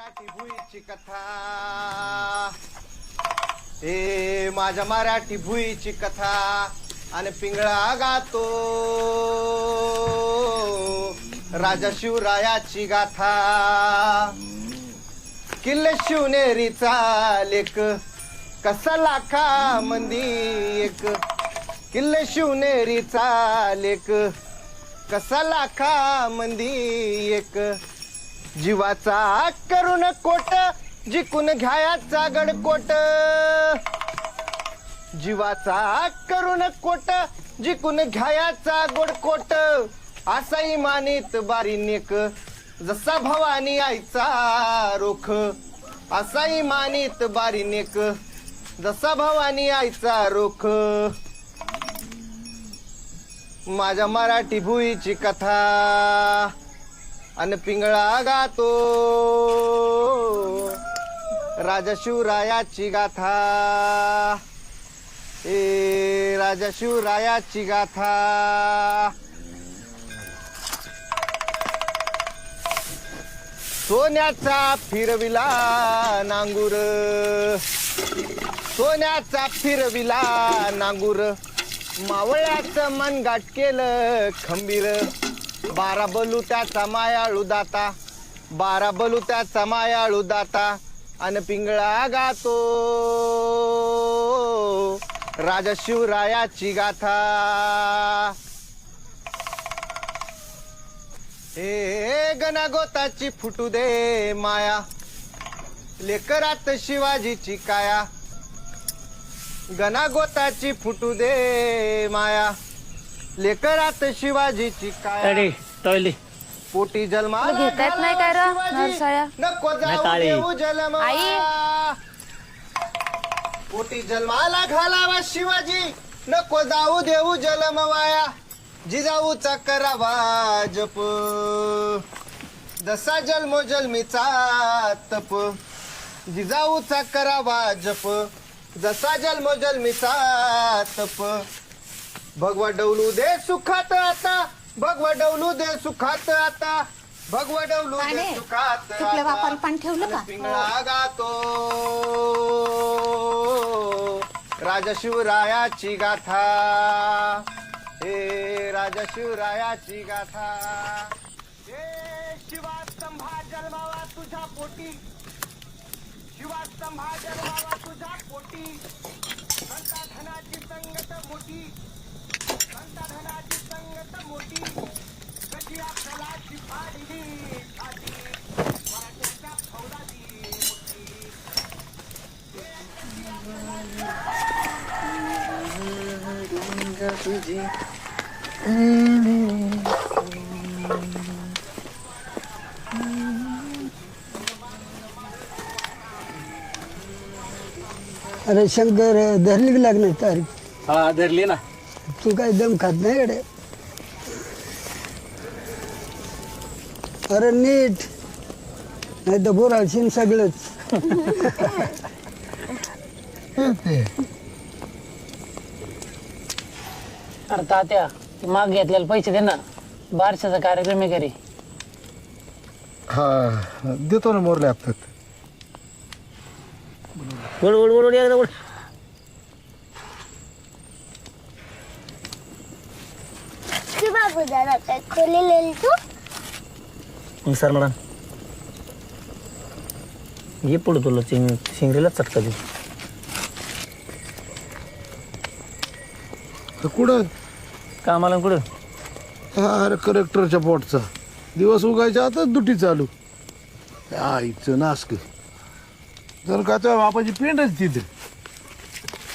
मराठी भुईची कथा माझ्या मराठी भुईची कथा आणि पिंगळा गातो राजा शिवरायाची गाथा किल्ले शिवनेरीचा लेख कसा लाखा मंदी एक किल्ले शिवनेरीचा लेख कसा लाखा मंदी एक जीवाचा करून कोट जिकून घ्यायचा गडकोट जीवाचा करून कोट जिकून घ्यायचा गोडकोट असा इमानीत बारी नेक जसा भवानी आईचा रोख असा इमानीत बारी नेक जसा भवानी आईचा रोख माझ्या मराठी भुईची कथा अन पिंगळा गातो राजा शिवरायाची गाथा राजा शिवरायाची गाथा सोन्याचा फिरविला नांगूर सोन्याचा फिरविला नांगूर मावळ्याचं मनगाट केलं खंबीर 12 बलुत्याचा मायाळू दाता 12 बलुत्याचा मायाळू दाता अन पिंगळा गातो राजा शिवरायाची गाथा हे गणागोताची फुटू दे माया लेकरात शिवाजीची काया गणागोताची फुटू दे माया लेकरात शिवाजीची काया टॉयली पोटी जन्मा घेतात नाही काय रे नरसाळ्या नको जाऊ देऊ जन्मवाया पोटी जन्माला घालावा शिवाजी नको जाऊ देऊ जन्मवाया जिजाऊचा करावा जप जसा जन्मो जन्मीचा तप जिजाऊचा करावा जप जसा जन्मो जन्मीचा तप भगवा डवलू दे सुखात आता भगवा डवलू दे सुखात आता भगवा डवलू दे सुखात तुपल्या बापाला पाणी ठेवलं का पिंगळा गातो राजा शिवरायाची गाथा हे राजा शिवरायाची गाथा हे शिवास्तंभा जन्मावा तुझ्या पोटी शिवास्तंभा जन्मावा तुझ्या पोटी संता धनाची संगत मोठी संता धनाची संगत मोठी कशी आपल्याची फाडली छाती मराठ्याच्या फौलादी तुझी अरे शंकर धरली की लागणार तारीख हा धरली ना तू काय दम खात नाही कडे अरे नीट नाही तर बोराशीन सगळंच अरे तात्या ते माग घेतलेले पैसे दे ना बारशाचा कार्यक्रम आहे घरी हा देतो ना मोरले हप्त्यात ओढ ओढ ओढ एकदा ओढ बाबू दादा काय खोलेल तू सर मॅडम ये पुढे तुला शिंगरीला चटका दे कुठं कामाला कुठं अरे कलेक्टरच्या पोटचा दिवस उगायच्या आता दुटी चालू आईचं नासक जर का त्या बापाची पेंडच तिथे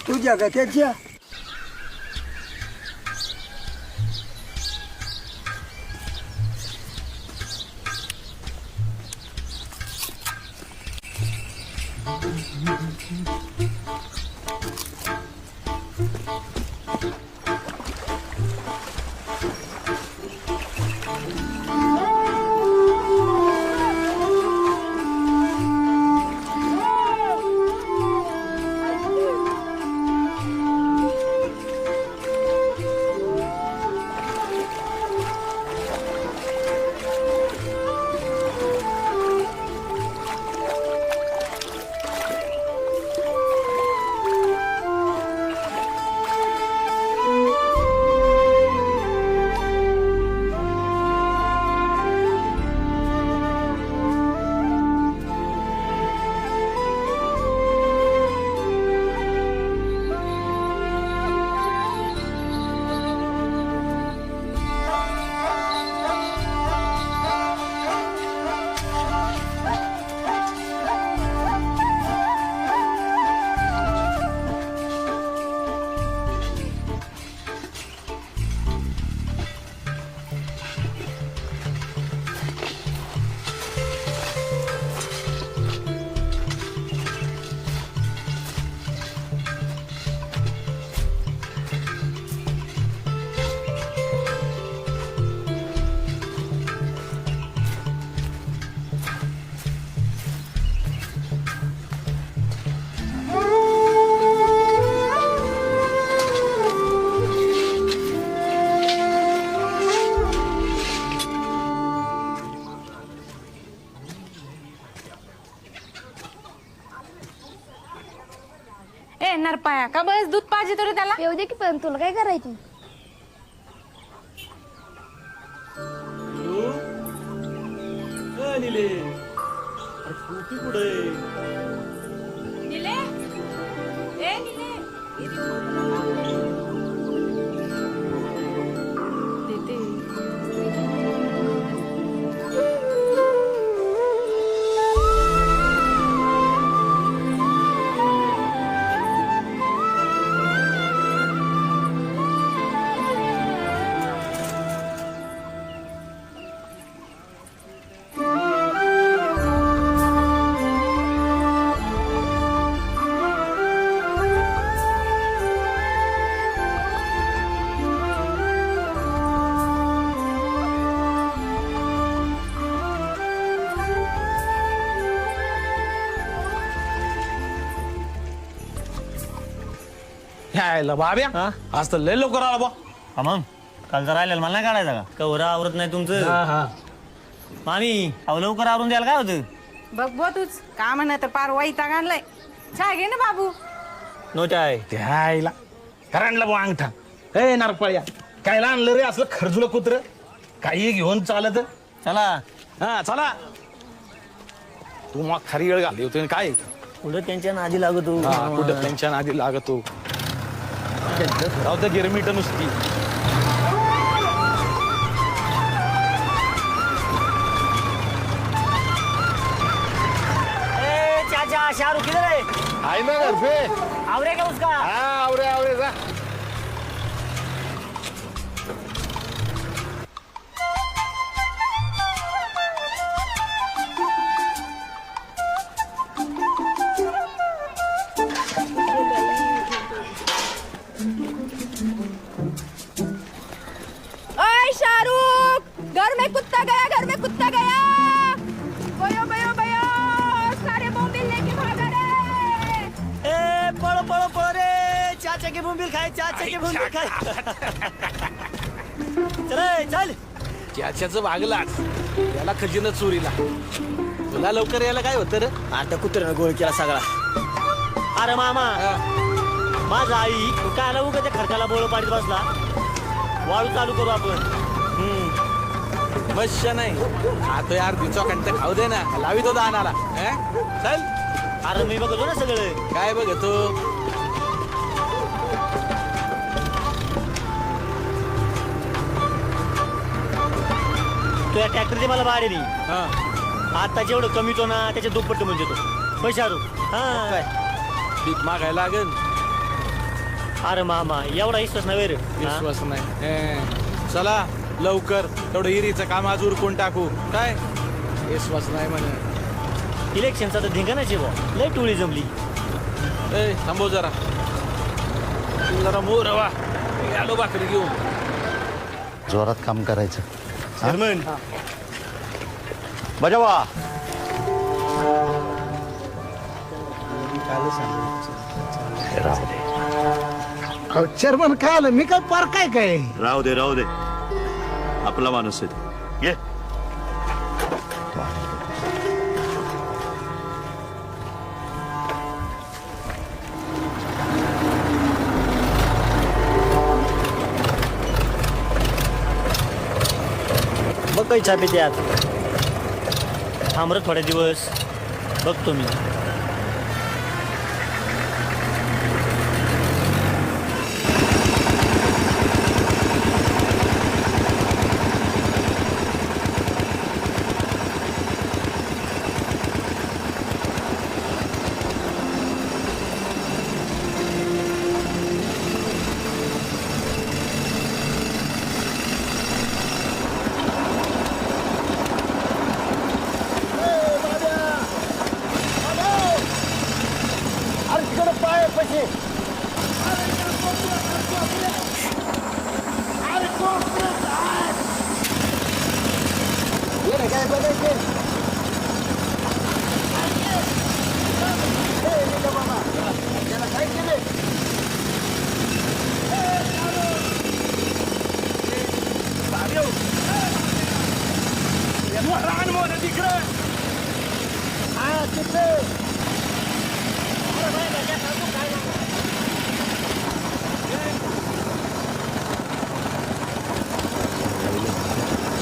तुझ्या का त्याच्या नरपाया का बस दूध पाहिजे तरी त्याला येऊ दे की पण तुला काय करायचं निले ए निले देते यायला बाब्या आज तर लय लवकर आला बा हा मग काल जर राहिलेलं मला नाही काढायचा का कवरा आवरत नाही तुमचं मामी अहो लवकर आवरून द्यायला काय होतं बघ बो तूच का म्हणा तर पार वैताग आणलाय चहा घे ना बाबू नो चाय त्याला करांडला बा अंगठा ए नारपाळ्या काय आणलं रे असलं खरजुलं कुत्र काही घेऊन चालत चला हा चला तू मग खरी वेळ घाली होती काय पुढं त्यांच्या नादी लागतो कुठं त्यांच्या नादी लागतो राहू तर गिरमीट नुसती चाचा शाहरुख किधर है आहे ना घर पे आवरे क्या उसका हा आवरे आवरे जा ओए शाहरुख घर में कुत्ता गया बयो बयो बयो सारे मोबाइल लेके भागा रे ए पळो पळो पळो रे चाचा के बोंबील खाए चाचा के बोंबील खाए चल चल त्याच्याच भागलाच त्याला खजिन चोरीला तुला लवकर यायला काय होतं रे आता कुत्र्यानं गोळ केला सगळा अरे मामा माझा आई कायला उगाच्या खर्चाला बोळ पाडीत बसला वाळू चालू करू आपण मस्त नाही आता यार चौकंट खाऊ दे ना लावी तो दानाला चल अरे मी बघतो ना सगळं काय बघतो तुझ्या ट्रॅक्टरची मला भाडे नाही आता जेवढं कमीतो ना त्याच्या दुप्पट म्हणजे तो पैशारू हा भीक मागायला लागेल अरे मामा एवढा विश्वास नाही रे विश्वास नाही चला लवकर तेवढं हिरीचं काम आज उरकून टाकू काय विश्वास नाही म्हणे इलेक्शनचा तर धिंगाणाची बा लय टोळी जमली ए थांबव जरा तू जरा मोर वा आलो भाकरी घेऊन जोरात काम करायचं चेअरमन बजावा राहू दे चेअरमन काय आलं मी काय पार काय काय राहू दे राहू दे आपला माणूस आहे ये बघ काही छापे त्यात थांबरत थोडे दिवस बघतो मी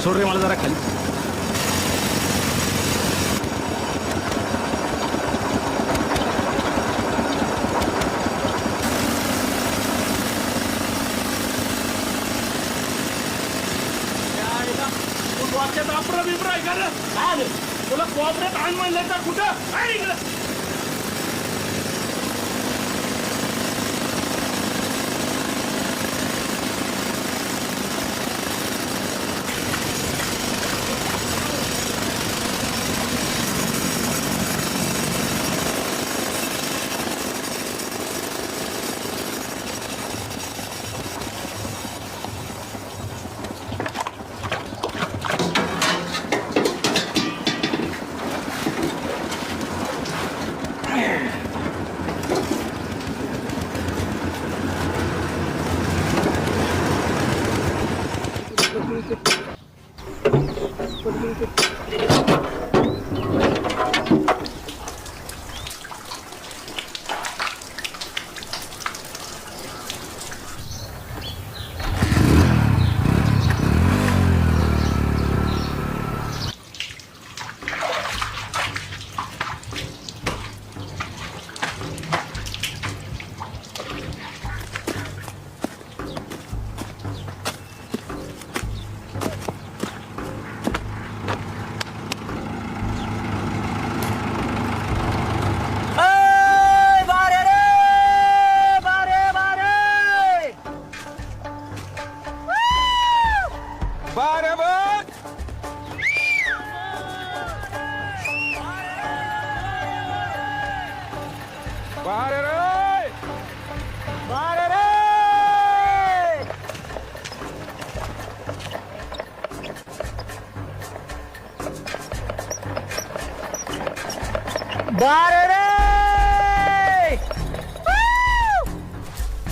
सोड रे मला जरा खाली. तुला कॉपरेट आण म्हणलं तर कुठं आहे इकडं?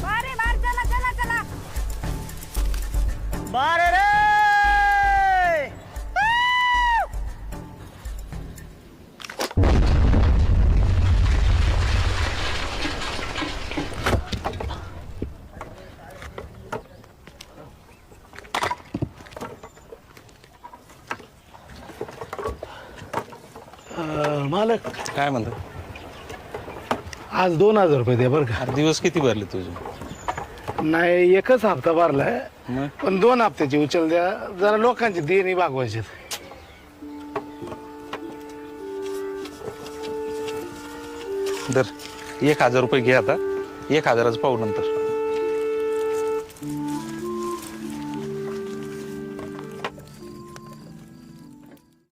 बारे बार चला चला चला. मालक काय म्हणतो? आज 2000 रुपये दे बरं का. दिवस किती भरले तुझे? नाही एकच हप्ता भरलाय मग पण 2 हप्त्याची उचल द्या जरा लोकांची देणी भागवायची. दर 1000 रुपये घे आता. 1000च पाहू नंतर.